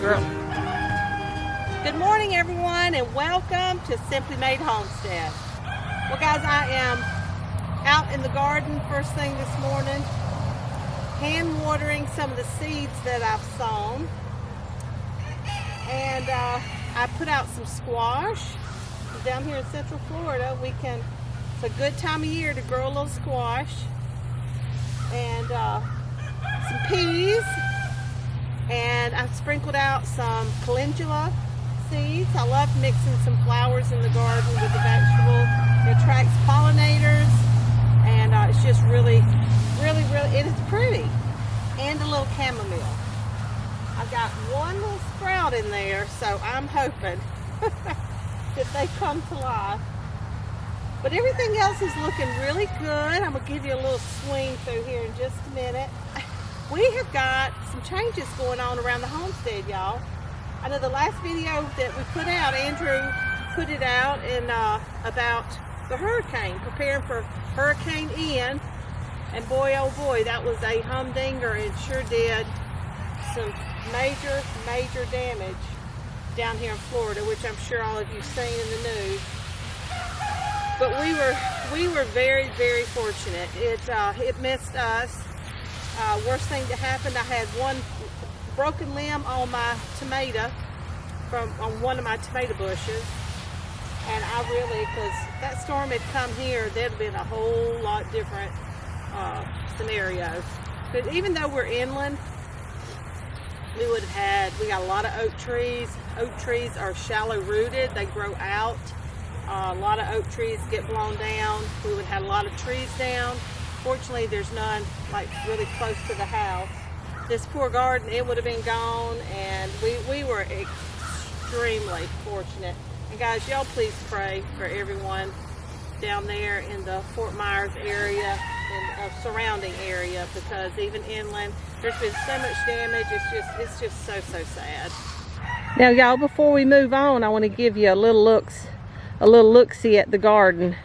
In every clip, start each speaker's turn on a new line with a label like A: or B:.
A: girl. Good morning, everyone, and welcome to Simply Made Homestead. Well, guys, I am out in the garden first thing this morning, hand watering some of the seeds that I've sown. And I put out some squash. Down here in Central Florida, it's a good time of year to grow a little squash. And some peas. And I've sprinkled out some calendula seeds. I love mixing some flowers in the garden with the vegetable. It attracts pollinators, and it's just really, it is pretty. And a little chamomile. I've got one little sprout in there, so I'm hoping that they come to life. But everything else is looking really good. I'm going to give you a little swing through here in just a minute. We have got some changes going on around the homestead, y'all. I know the last video that we put out, Andrew put it out in about the hurricane, preparing for Hurricane Ian. And boy, oh boy, that was a humdinger and sure did some major damage down here in Florida, which I'm sure all of you've seen in the news. But we were very fortunate. It missed us. Worst thing that happened, I had one broken limb on my tomato on one of my tomato bushes, and because that storm had come here, there'd have been a whole lot different scenarios. Because even though we're inland, we got a lot of oak trees. Oak trees are shallow rooted, they grow out. A lot of oak trees get blown down. We would have a lot of trees down. Fortunately, there's none like really close to the house. This poor garden, it would have been gone, and we were extremely fortunate. And guys, y'all please pray for everyone down there in the Fort Myers area and surrounding area, because even inland, there's been so much damage. It's just so sad. Now, y'all, before we move on, I want to give you a little look-see at the garden.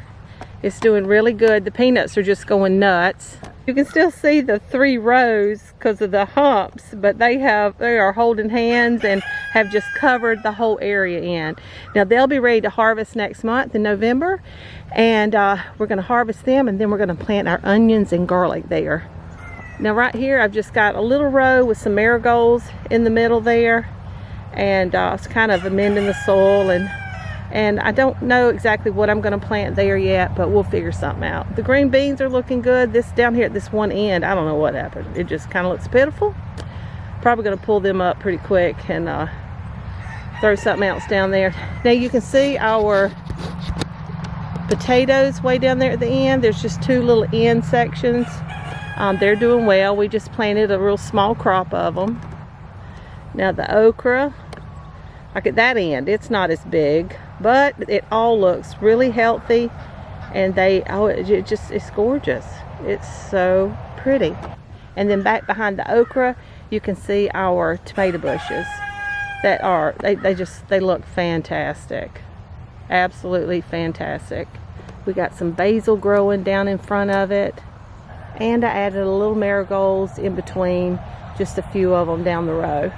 A: It's doing really good. The peanuts are just going nuts. You can still see the 3 rows because of the humps, but they are holding hands and have just covered the whole area in. Now they'll be ready to harvest next month in November, and we're going to harvest them, and then we're going to plant our onions and garlic there. Now right here I've just got a little row with some marigolds in the middle there, and it's kind of amending the soil, and I don't know exactly what I'm going to plant there yet, but we'll figure something out. The green beans are looking good. This down here at this one end, I don't know what happened. It just kind of looks pitiful. Probably going to pull them up pretty quick and throw something else down there. Now you can see our potatoes way down there at the end. There's just 2 little end sections. They're doing well. We just planted a real small crop of them. Now the okra, like at that end, it's not as big, but it all looks really healthy, and it's gorgeous. It's so pretty. And then back behind the okra, you can see our tomato bushes that are, they look fantastic. Absolutely fantastic. We got some basil growing down in front of it, and I added a little marigolds in between, just a few of them down the row,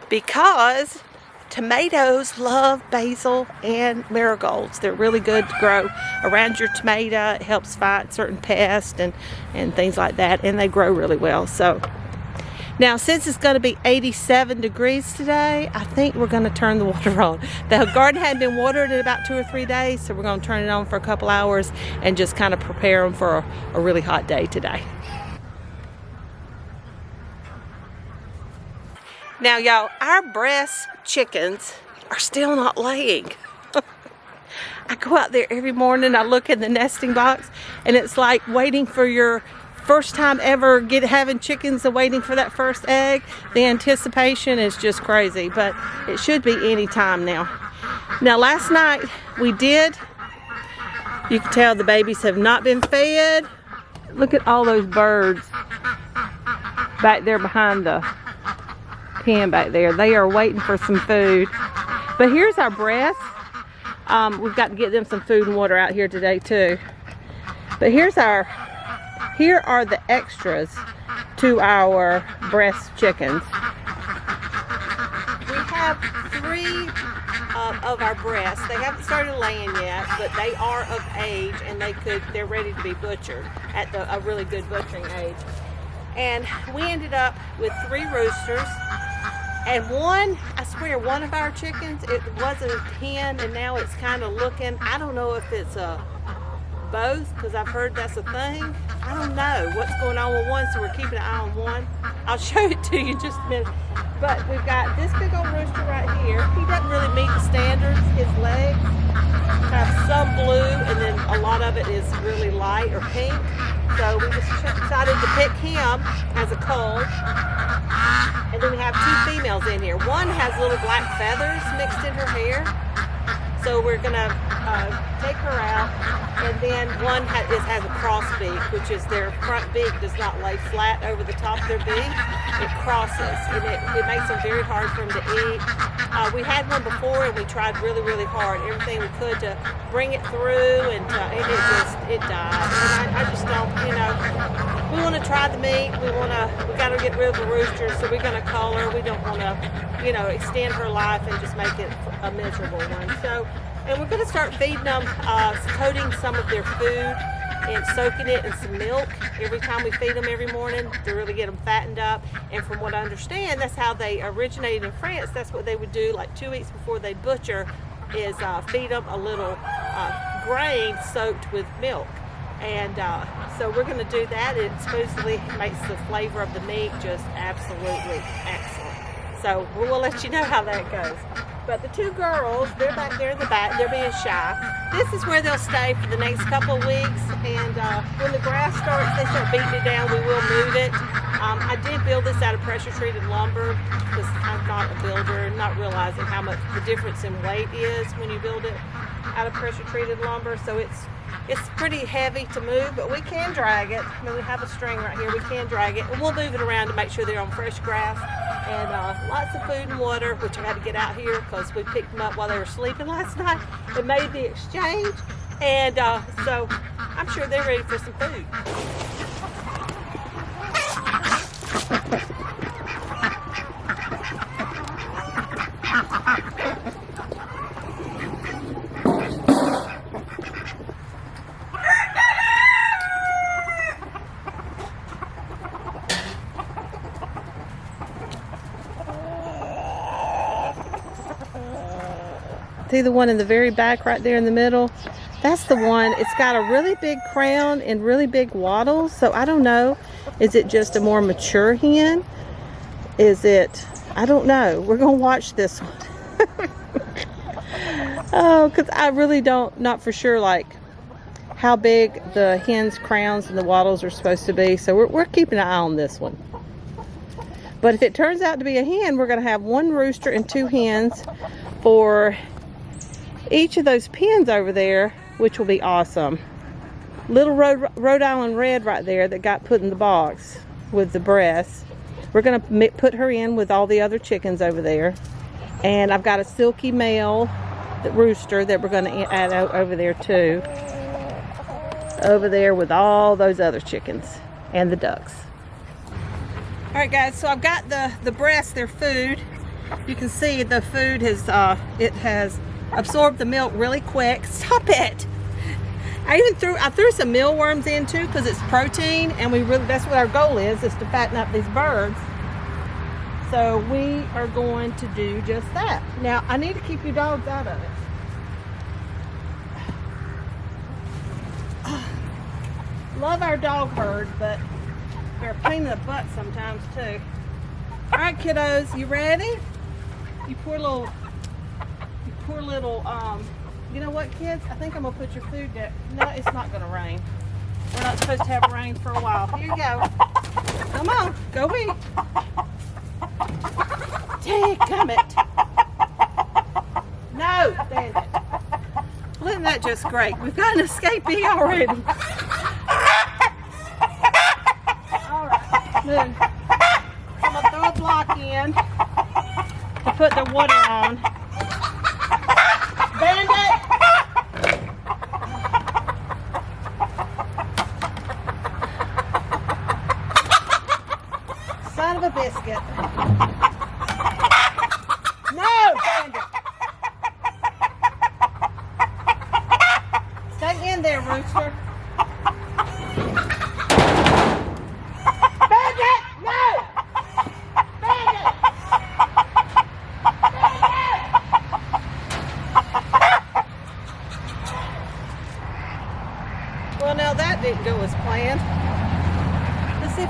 A: because tomatoes love basil and marigolds. They're really good to grow around your tomato. It helps fight certain pests and things like that, and they grow really well. So now, since it's going to be 87 degrees today, I think we're going to turn the water on. The garden hadn't been watered in about 2 or 3 days, so we're going to turn it on for a couple hours and just kind of prepare them for a really hot day today. Now, y'all, our breast chickens are still not laying. I go out there every morning, I look in the nesting box, and it's like waiting for your first time ever having chickens and waiting for that first egg. The anticipation is just crazy, but it should be any time now. Now, last night you can tell the babies have not been fed. Look at all those birds back there behind the pen back there. They are waiting for some food. But here's our breasts. We've got to get them some food and water out here today too. But here are the extras to our breast chickens. We have 3 of our breasts. They haven't started laying yet, but they are of age and they're ready to be butchered at a really good butchering age. And we ended up with 3 roosters. And one, I swear, one of our chickens, it was a hen, and now it's kind of looking, I don't know if it's both, because I've heard that's a thing. I don't know what's going on with one, so we're keeping an eye on one. I'll show it to you in just a minute. But we've got this big old rooster right here. He doesn't really meet the standards. His legs have some blue, and then a lot of it is really light or pink. So we just decided to pick him as a colt. And then we have 2 females in here. One has little black feathers mixed in her hair. So we're going to take her out. And then one has a cross beak, which is their front beak does not lay flat over the top of their beak. It crosses, and it makes them very hard for them to eat. We had one before, and we tried really, really hard, everything we could to bring it through, and it died. And I just don't, we want to try the meat. We got to get rid of the rooster, so we're going to cull her. We don't want to, extend her life and just make it a miserable one. So. And we're going to start feeding them, coating some of their food and soaking it in some milk every time we feed them every morning to really get them fattened up. And from what I understand, that's how they originated in France. That's what they would do like 2 weeks before they butcher is feed them a little grain soaked with milk. And so we're going to do that. It supposedly makes the flavor of the meat just absolutely excellent. So we'll let you know how that goes. But the 2 girls, they're back there in the back. They're being shy. This is where they'll stay for the next couple of weeks. And when the grass starts, they start beating it down, we will move it. I did build this out of pressure-treated lumber because I'm not a builder, not realizing how much the difference in weight is when you build it out of pressure-treated lumber. So it's pretty heavy to move, but we can drag it. I mean, we have a string right here. We can drag it, and we'll move it around to make sure they're on fresh grass. And lots of food and water, which I had to get out here because we picked them up while they were sleeping last night and made the exchange. And so I'm sure they're ready for some food. See the one in the very back right there in the middle? That's the one. It's got a really big crown and really big wattles. So I don't know. Is it just a more mature hen? Is it? I don't know. We're going to watch this one. Oh, because I really not for sure like how big the hen's crowns and the wattles are supposed to be. So we're keeping an eye on this one. But if it turns out to be a hen, we're going to have 1 rooster and 2 hens for each of those pens over there, which will be awesome. Little Rhode Island Red right there that got put in the box with the breasts. We're going to put her in with all the other chickens over there. And I've got a silky male rooster that we're going to add over there too. Over there with all those other chickens and the ducks. All right, guys, so I've got the breasts, their food. You can see the food has absorbed the milk really quick. Stop it! I threw some mealworms in too because it's protein, and that's what our goal is to fatten up these birds. So we are going to do just that. Now I need to keep you dogs out of it. Love our dog herd, but they're a pain in the butt sometimes too. All right, kiddos, you ready? You poor little, you know what, kids? I think I'm gonna put your food down. No, it's not gonna rain. We're not supposed to have rain for a while. Here you go. Come on, go eat. Come it. No, stand it. Well, isn't that just great? We've got an escapee already. All right, move. I'm gonna throw a block in to put the water on. Bandit! Son of a biscuit. No!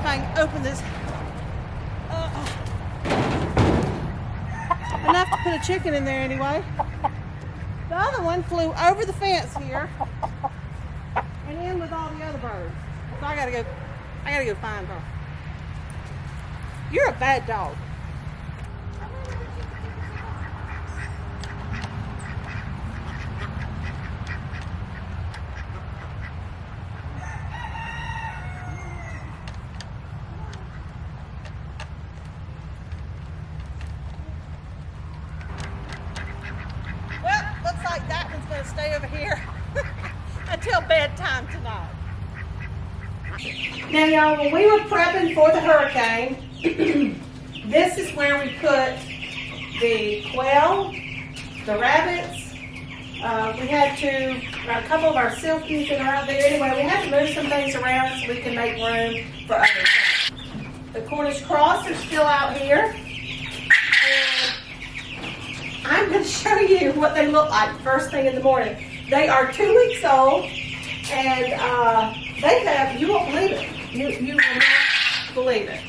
A: if I can open this. Enough to put a chicken in there anyway. The other one flew over the fence here and in with all the other birds. So I gotta go find her. You're a bad dog. Stay over here until bedtime tonight. Now y'all, when we were prepping for the hurricane, this is where we put the quail, the rabbits. We had to, a couple of our silkies that are out there anyway, we had to move some things around so we can make room for other things. The Cornish cross are still out here. I'm going to show you what they look like first thing in the morning. They are 2 weeks old, and they have, you won't believe it. You will not believe it.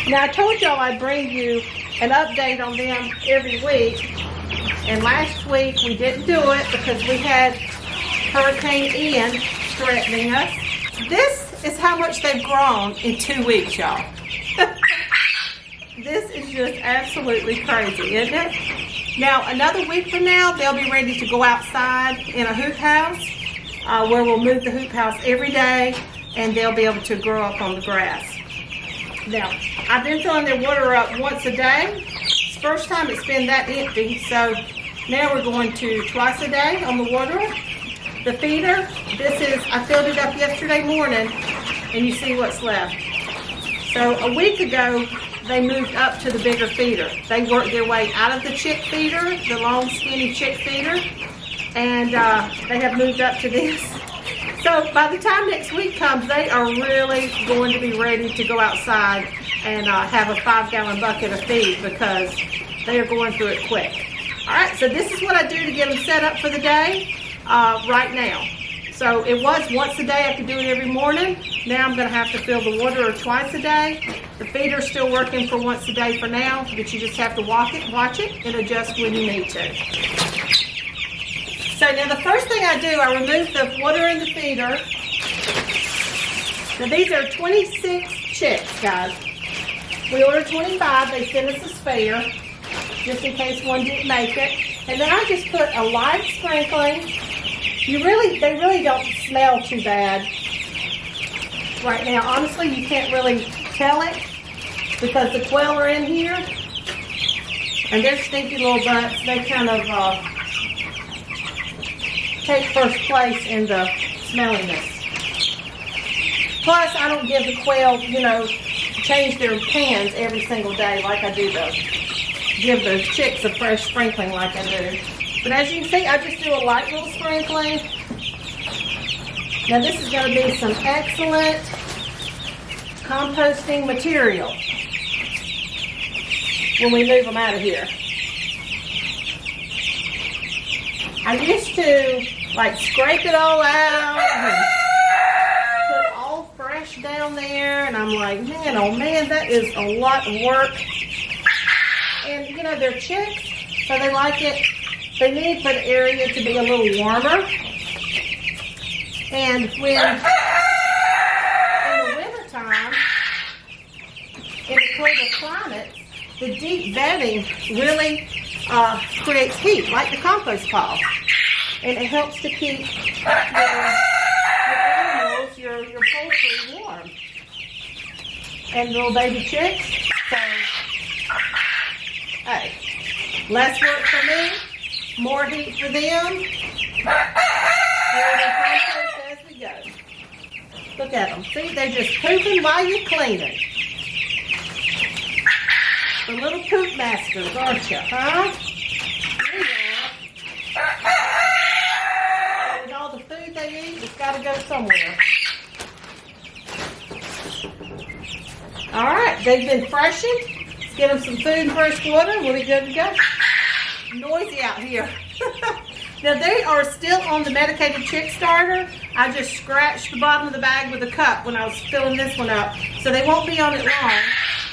A: Now, I told y'all I'd bring you an update on them every week, and last week we didn't do it because we had Hurricane Ian threatening us. This is how much they've grown in 2 weeks, y'all. This is just absolutely crazy, isn't it? Now, another week from now, they'll be ready to go outside in a hoop house, where we'll move the hoop house every day, and they'll be able to grow up on the grass. Now, I've been filling their water up once a day. It's the first time it's been that empty, so now we're going to twice a day on the water. The feeder, I filled it up yesterday morning, and you see what's left. So a week ago, they moved up to the bigger feeder. They worked their way out of the chick feeder, the long skinny chick feeder, and they have moved up to this. So by the time next week comes, they are really going to be ready to go outside and have a 5-gallon bucket of feed because they are going through it quick. All right, so this is what I do to get them set up for the day right now. So it was once a day, I could do it every morning. Now I'm gonna have to fill the water twice a day. The feeder's still working for once a day for now, but you just have to watch it, and adjust when you need to. So now the first thing I do, I remove the water in the feeder. Now these are 26 chicks, guys. We ordered 25, they sent us a spare, just in case one didn't make it. And then I just put a light sprinkling. They really don't smell too bad right now. Honestly, you can't really tell it because the quail are in here and they're stinky little butts. They kind of take first place in the smelliness. Plus, I don't give the quail, change their pans every single day like I do give the chicks a fresh sprinkling like I do. But as you can see, I just do a light little sprinkling. Now this is going to be some excellent composting material when we move them out of here. I used to scrape it all out and put all fresh down there, and I'm like, man, oh man, that is a lot of work. And they're chicks, so they like it. They need for the area to be a little warmer. And when in the wintertime, in the colder climates, the deep bedding really creates heat, like the compost pile. And it helps to keep your animals, your poultry warm. And little baby chicks, so, hey, less work for me. More heat for them. And compost as we go. Look at them. See, they're just pooping while you're cleaning. The little poop masters, aren't you, huh? There you are. With all the food they eat, it's got to go somewhere. All right, they've been freshened. Let's get them some food and fresh water. We'll be good to go. Noisy out here. Now they are still on the medicated chick starter. I just scratched the bottom of the bag with a cup when I was filling this one up. So they won't be on it long.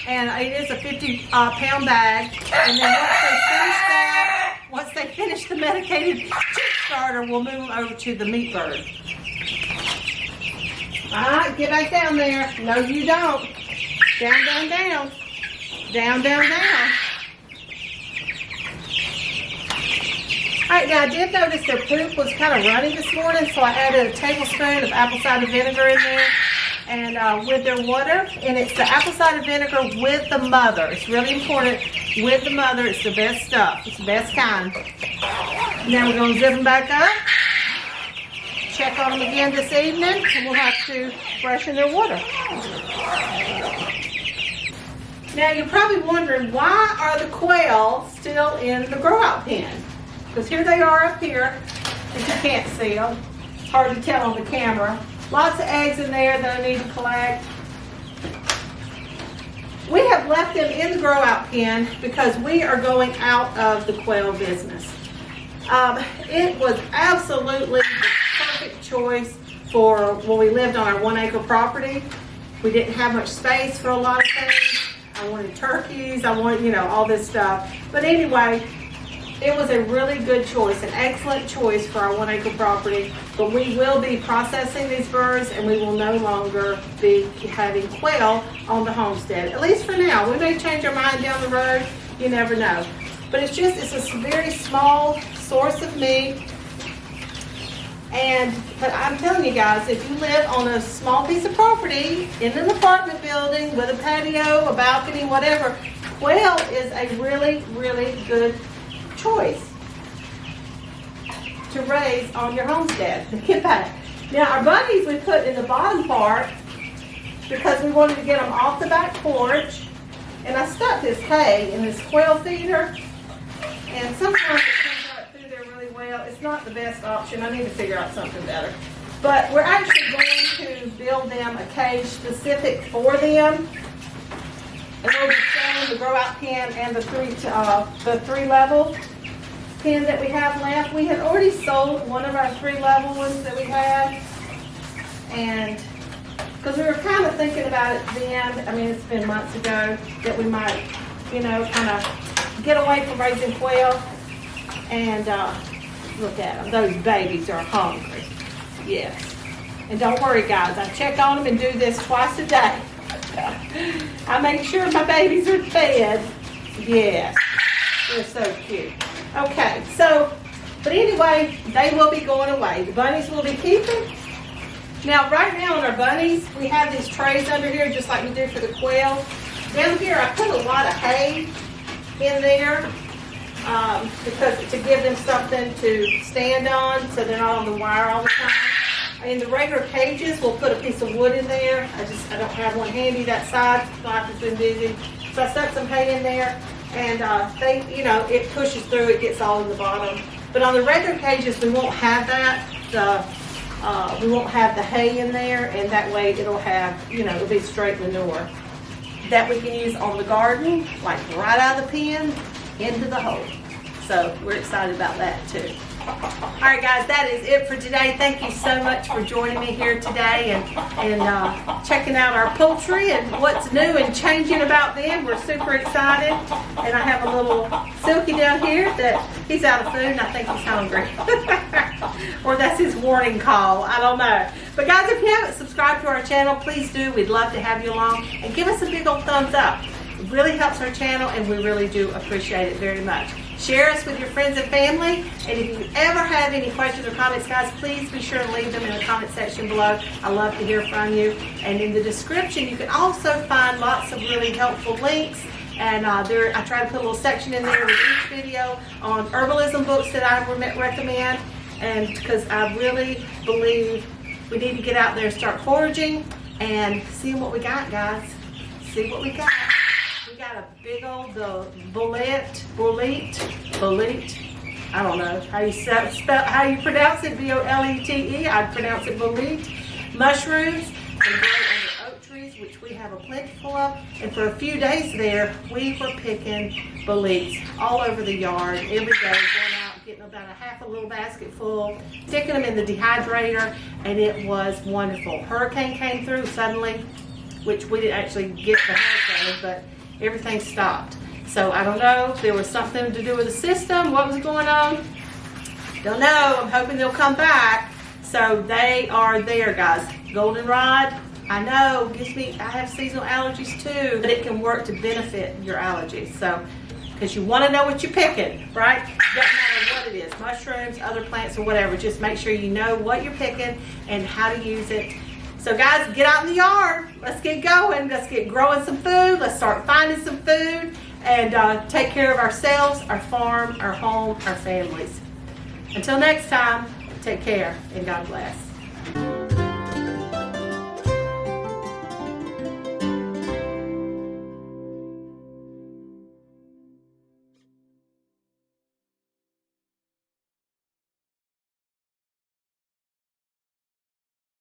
A: And it is a 50-pound bag. And then once they finish the medicated chick starter, we'll move them over to the meat bird. All right, get back down there. No, you don't. Down, down, down. Down, down, down. All right, now I did notice their poop was kind of runny this morning, so I added a tablespoon of apple cider vinegar in there and with their water. And it's the apple cider vinegar with the mother. It's really important with the mother. It's the best stuff. It's the best kind. Now we're going to zip them back up. Check on them again this evening, and we'll have to freshen their water. Now you're probably wondering, why are the quail still in the grow out pen? Because here they are up here, if you can't see them. It's hard to tell on the camera. Lots of eggs in there that I need to collect. We have left them in the grow out pen because we are going out of the quail business. It was absolutely the perfect choice for when we lived on our 1 acre property. We didn't have much space for a lot of things. I wanted turkeys, I wanted, all this stuff. But anyway, it was a really good choice, an excellent choice for our 1 acre property. But we will be processing these birds, and we will no longer be having quail on the homestead, at least for now. We may change our mind down the road, you never know. But it's a very small source of meat. But I'm telling you guys, if you live on a small piece of property in an apartment building with a patio, a balcony, whatever, quail is a really, really good choice to raise on your homestead. Get back. Now our bunnies we put in the bottom part because we wanted to get them off the back porch. And I stuck this hay in this quail feeder, and sometimes it comes out through there really well. It's not the best option. I need to figure out something better. But we're actually going to build them a cage specific for them. And we'll be selling the grow out pen and the three level pen that we have left. We had already sold one of our 3 level ones that we had, and because we were kind of thinking about it then, I mean it's been months ago, that we might, kind of get away from raising quail. And look at them, those babies are hungry. Yes. And don't worry guys, I check on them and do this twice a day. I make sure my babies are fed. Yes, they're so cute. Okay, but anyway, they will be going away. The bunnies will be keeping. Now, right now on our bunnies, we have these trays under here, just like we do for the quail. Down here, I put a lot of hay in there because to give them something to stand on, so they're not on the wire all the time. In the regular cages, we'll put a piece of wood in there. I don't have one handy that size. Life has been busy. So I stuck some hay in there, and it pushes through. It gets all in the bottom. But on the regular cages, we won't have that. We won't have the hay in there, and that way it'll have, it'll be straight manure that we can use on the garden, like right out of the pen into the hole. So we're excited about that too. All right, guys, that is it for today. Thank you so much for joining me here today and checking out our poultry and what's new and changing about them. We're super excited. And I have a little Silky down here that he's out of food and I think he's hungry. Or that's his warning call. I don't know. But guys, if you haven't subscribed to our channel, please do. We'd love to have you along. And give us a big old thumbs up. It really helps our channel and we really do appreciate it very much. Share us with your friends and family. And if you ever have any questions or comments, guys, please be sure to leave them in the comment section below. I love to hear from you. And in the description, you can also find lots of really helpful links. And I try to put a little section in there with each video on herbalism books that I recommend. And because I really believe we need to get out there and start foraging and see what we got, guys. See what we got. We got a big old bolete. I don't know how you pronounce it. B-O-L-E-T-E. I pronounce it bolete. Mushrooms. They grow under oak trees, which we have a plentiful of. And for a few days there, we were picking boletes all over the yard every day, going out getting about a little basket full, sticking them in the dehydrator, and it was wonderful. Hurricane came through suddenly, which we didn't actually get the hurricane, but everything stopped. So I don't know if there was something to do with the system, what was going on. Don't know. I'm hoping they'll come back. So they are there, guys. Goldenrod, I know, I have seasonal allergies too, but it can work to benefit your allergies. So, because you want to know what you're picking, right? Doesn't matter what it is, mushrooms, other plants, or whatever. Just make sure you know what you're picking and how to use it. So guys, get out in the yard. Let's get going. Let's get growing some food. Let's start finding some food and take care of ourselves, our farm, our home, our families. Until next time, take care and God bless.